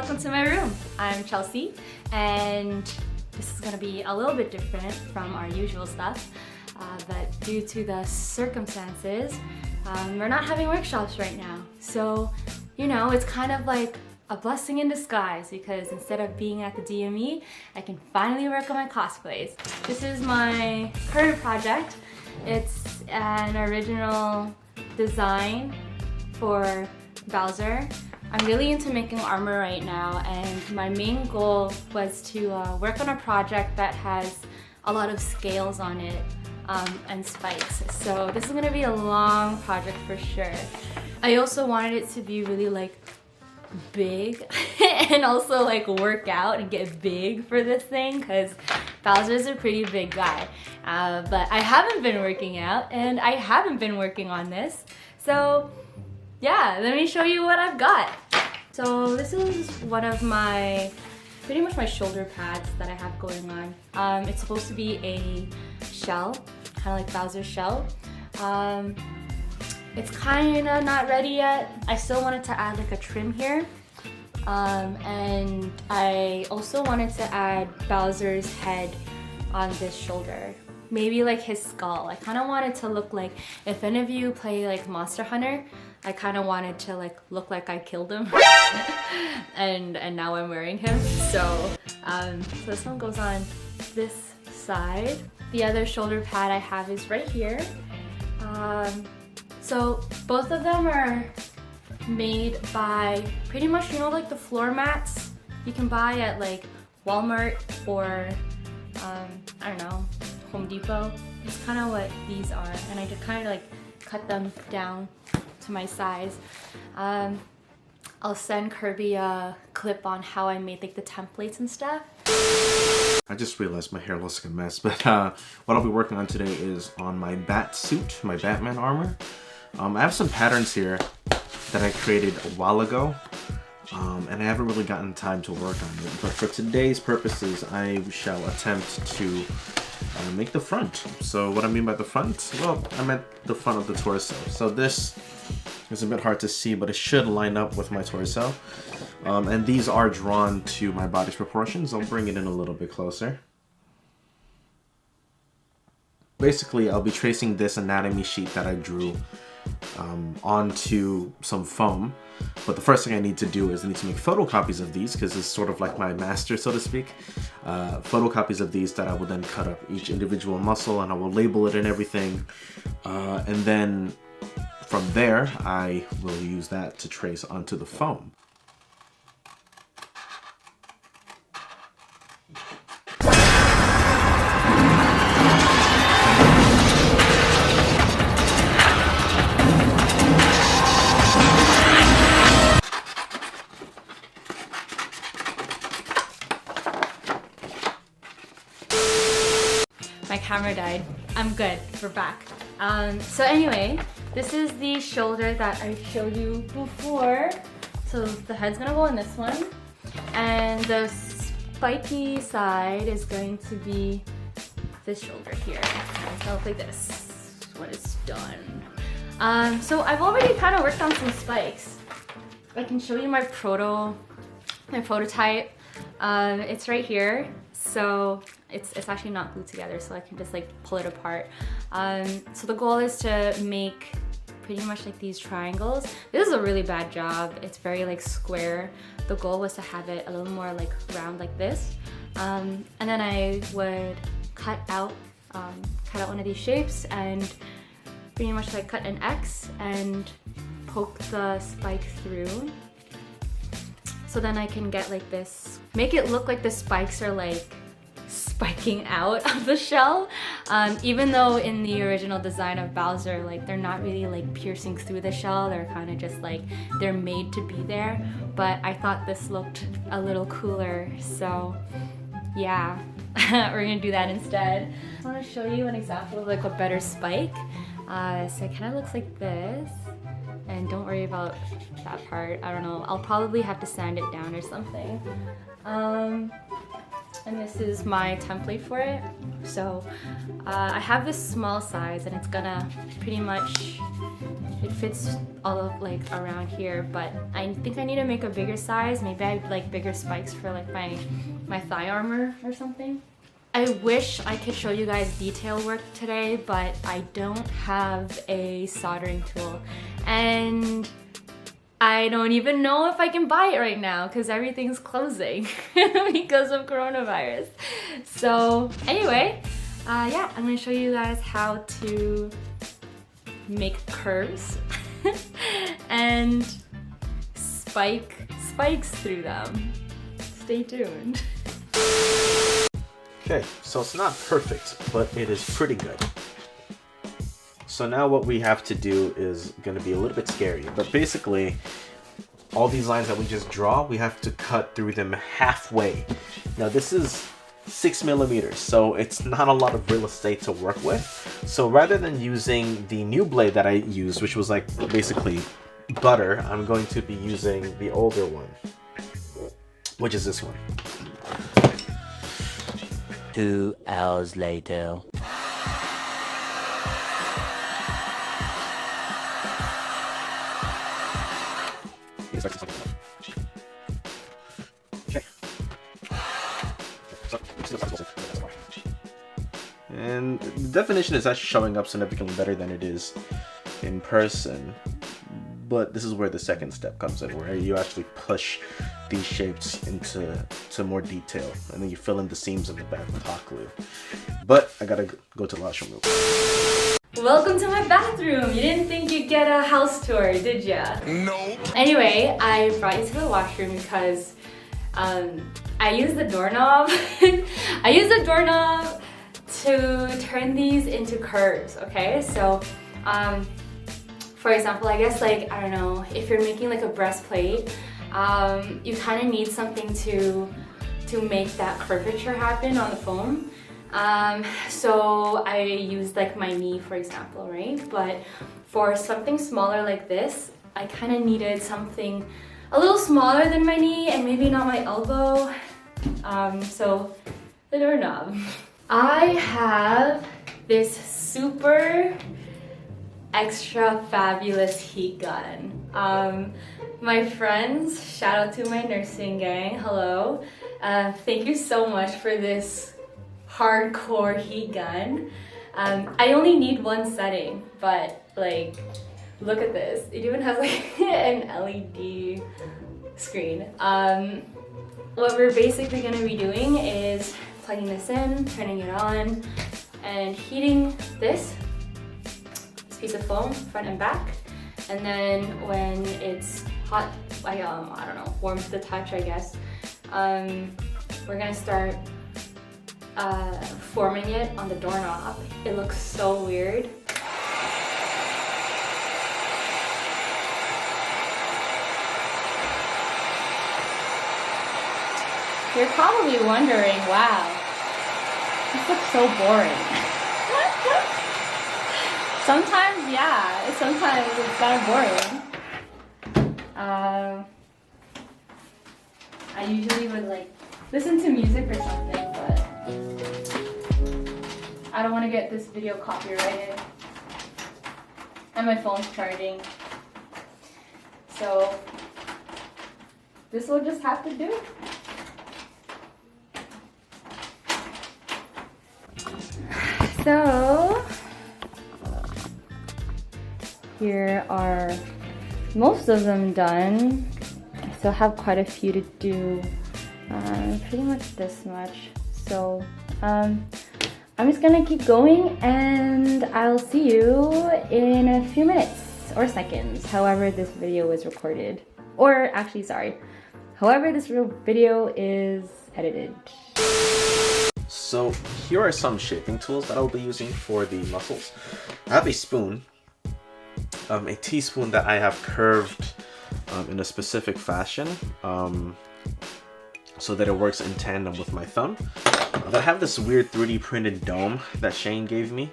welcome to my room. I'm Chelsea, and this is gonna be a little bit different from our usual stuff, but due to the circumstances, we're not having workshops right now. So, you know, it's kind of like a blessing in disguise because instead of being at the DME, I can finally work on my cosplays. This is my Kirby project. It's an original design for Bowser. I'm really into making armor right now, and my main goal was to work on a project that has a lot of scales on it and spikes. So this is gonna be a long project for sure. I also wanted it to be really like big and also like work out and get big for this thing because Bowser's a pretty big guy. But I haven't been working out and I haven't been working on this. So yeah, let me show you what I've got. So this is one of my, pretty much my shoulder pads that I have going on. It's supposed to be a shell, kind of like Bowser's shell. It's kind of not ready yet. I still wanted to add like a trim here. And I also wanted to add Bowser's head on this shoulder. Maybe like his skull. I kind of wanted to look like, if any of you play like Monster Hunter, I kind of wanted to like look like I killed him. and now I'm wearing him. So this one goes on this side. The other shoulder pad I have is right here. So both of them are made by pretty much, you know, like the floor mats you can buy at like Walmart or I don't know, Home Depot. It's kind of what these are, and I just kind of like cut them down to my size. I'll send Kirby a clip on how I made like the templates and stuff. I just realized my hair looks like a mess, but what I'll be working on today is on my bat suit, my Batman armor. I have some patterns here that I created a while ago, and I haven't really gotten time to work on it. But for today's purposes, I shall attempt to make the front. So what I mean by the front? Well, I meant the front of the torso. So this is a bit hard to see, but it should line up with my torso. And these are drawn to my body's proportions. I'll bring it in a little bit closer. Basically, I'll be tracing this anatomy sheet that I drew onto some foam. But the first thing I need to do is I need to make photocopies of these because it's sort of like my master, so to speak. Photocopies of these that I will then cut up each individual muscle and I will label it and everything. And then from there, I will use that to trace onto the foam. My camera died. I'm good. We're back. So anyway, this is the shoulder that I showed you before. So the head's gonna go on this one, and the spiky side is going to be this shoulder here. It's gonna look like this when it's done. So I've already kind of worked on some spikes. I can show you my prototype. It's right here. So it's actually not glued together, so I can just like pull it apart. So the goal is to make pretty much like these triangles. This is a really bad job. It's very like square. The goal was to have it a little more like round like this. And then I would cut out one of these shapes and pretty much like cut an X and poke the spike through. So then I can get like this, make it look like the spikes are like spiking out of the shell. Even though in the original design of Bowser, like they're not really like piercing through the shell, they're kind of just like, they're made to be there. But I thought this looked a little cooler, so yeah, we're gonna do that instead. I want to show you an example of like a better spike. So it kind of looks like this. And don't worry about that part. I don't know. I'll probably have to sand it down or something. And this is my template for it. So I have this small size and it's gonna pretty much, it fits all of like around here, but I think I need to make a bigger size. Maybe I like bigger spikes for like my thigh armor or something. I wish I could show you guys detail work today, but I don't have a soldering tool. And I don't even know if I can buy it right now because everything's closing because of coronavirus. So anyway, yeah, I'm gonna show you guys how to make curves and spikes through them. Stay tuned. Okay, so it's not perfect, but it is pretty good. So now what we have to do is going to be a little bit scary, but basically all these lines that we just draw, we have to cut through them halfway. Now this is 6 millimeters, so it's not a lot of real estate to work with. So rather than using the new blade that I used, which was like basically butter, I'm going to be using the older one, which is this one. 2 hours later. Okay. And the definition is actually showing up significantly better than it is in person. But this is where the second step comes in, where you actually push these shapes into more detail, and then you fill in the seams in the back with hot glue. But I gotta go to the washroom real quick. Welcome to my bathroom. You didn't think you'd get a house tour, did ya? No. Anyway, I brought you to the washroom because I use the doorknob. I use the doorknob to turn these into curves, okay? So, for example, I guess like, I don't know, if you're making like a breastplate, you kind of need something to make that curvature happen on the foam. So I used like my knee, for example, right? But for something smaller like this, I kind of needed something a little smaller than my knee and maybe not my elbow. So the doorknob. I have this super extra fabulous heat gun. My friends, shout out to my nursing gang, hello. Thank you so much for this hardcore heat gun. I only need one setting, but like, look at this. It even has like an LED screen. What we're basically gonna be doing is plugging this in, turning it on, and heating this piece of foam, front and back. And then when it's hot, I don't know, warm to the touch, I guess, we're gonna start forming it on the doorknob. It looks so weird. You're probably wondering, wow, this looks so boring. Sometimes, yeah, sometimes it's kind of boring. I usually would like listen to music or something, but I don't want to get this video copyrighted. And my phone's charging. So this will just have to do. So here are most of them done. I still have quite a few to do, pretty much this much. So I'm just gonna keep going and I'll see you in a few minutes or seconds, however this video is recorded. Or actually, sorry, however this real video is edited. So here are some shaping tools that I'll be using for the muscles. I have a spoon, a teaspoon that I have curved in a specific fashion so that it works in tandem with my thumb. I have this weird 3D printed dome that Shane gave me.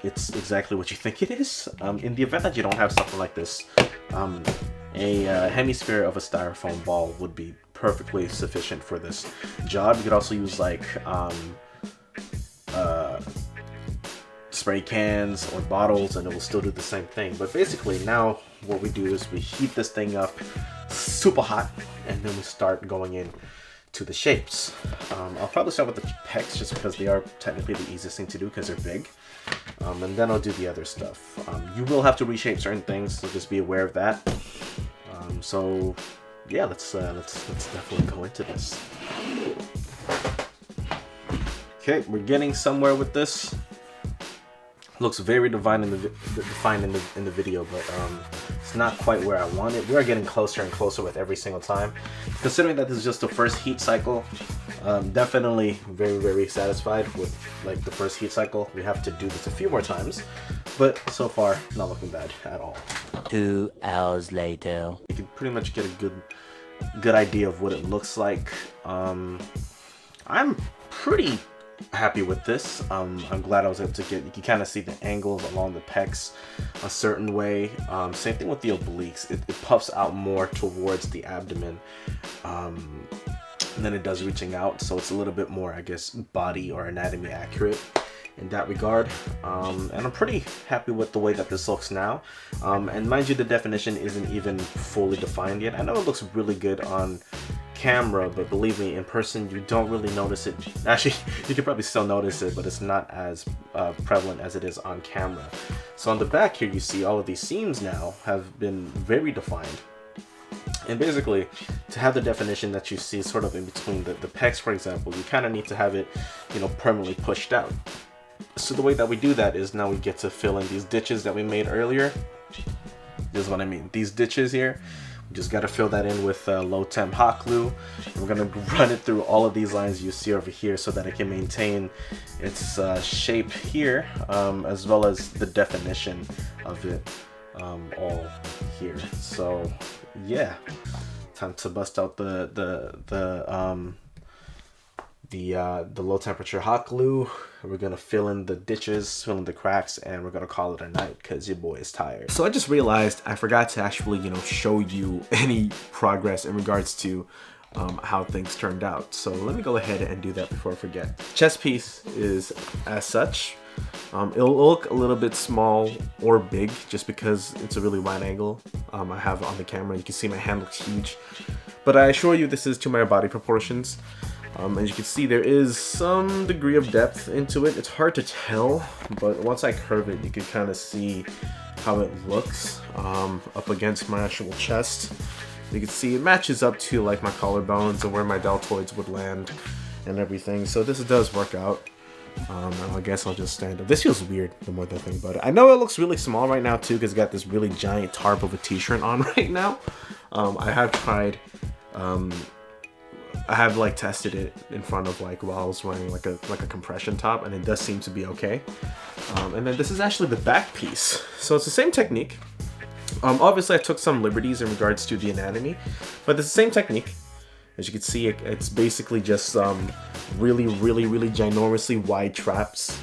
It's exactly what you think it is. In the event that you don't have something like this, a hemisphere of a styrofoam ball would be perfectly sufficient for this job. You could also use like spray cans or bottles and it will still do the same thing. But basically now what we do is we heat this thing up super hot and then we start going in to the shapes. I'll probably start with the pecs just because they are technically the easiest thing to do because they're big. And then I'll do the other stuff. You will have to reshape certain things, so just be aware of that. So yeah, let's definitely go into this. Okay, we're getting somewhere with this. Looks very defined in the video, but it's not quite where I want it. We are getting closer and closer with every single time. Considering that this is just the first heat cycle, definitely very satisfied with like the first heat cycle. We have to do this a few more times, but so far not looking bad at all. 2 hours later. You can pretty much get a good idea of what it looks like. I'm pretty happy with this. I'm glad I was able to get, you can kind of see the angles along the pecs a certain way. Same thing with the obliques. It puffs out more towards the abdomen than it does reaching out, so it's a little bit more, I guess, body or anatomy accurate in that regard. And I'm pretty happy with the way that this looks now. And mind you, the definition isn't even fully defined yet. I know it looks really good on camera, but believe me, in person you don't really notice it. Actually, you can probably still notice it, but it's not as prevalent as it is on camera. So on the back here, you see all of these seams now have been very defined. And basically, to have the definition that you see sort of in between the pecs, for example, you kind of need to have it, you know, permanently pushed out. So the way that we do that is now we get to fill in these ditches that we made earlier. This is what I mean. These ditches here, we just got to fill that in with low temp hot glue. And we're going to run it through all of these lines you see over here so that it can maintain its shape here, as well as the definition of it all here. So yeah, time to bust out the low temperature hot glue. We're gonna fill in the ditches, fill in the cracks, and we're gonna call it a night because your boy is tired. So I just realized I forgot to actually, you know, show you any progress in regards to how things turned out. So let me go ahead and do that before I forget. Chest piece is as such. It'll look a little bit small or big just because it's a really wide angle I have on the camera. You can see my hand looks huge, but I assure you this is to my body proportions. As you can see, there is some degree of depth into it. It's hard to tell, but once I curve it, you can kind of see how it looks up against my actual chest. You can see it matches up to like my collarbones and where my deltoids would land and everything. So this does work out. And I guess I'll just stand up. This feels weird the more that I think about it. I know it looks really small right now too because I got this really giant tarp of a t-shirt on right now. I have tried, I have like tested it in front of like while I was wearing like a compression top, and it does seem to be okay. And then this is actually the back piece. So it's the same technique. Obviously I took some liberties in regards to the anatomy, but it's the same technique. As you can see, it's basically just really ginormously wide traps,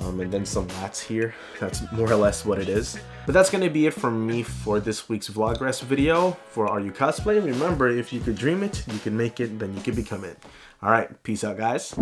and then some lats here. That's more or less what it is. But that's gonna be it from me for this week's VLOGress video for Are You Cosplay? Remember, if you could dream it, you can make it, then you can become it. All right, peace out, guys.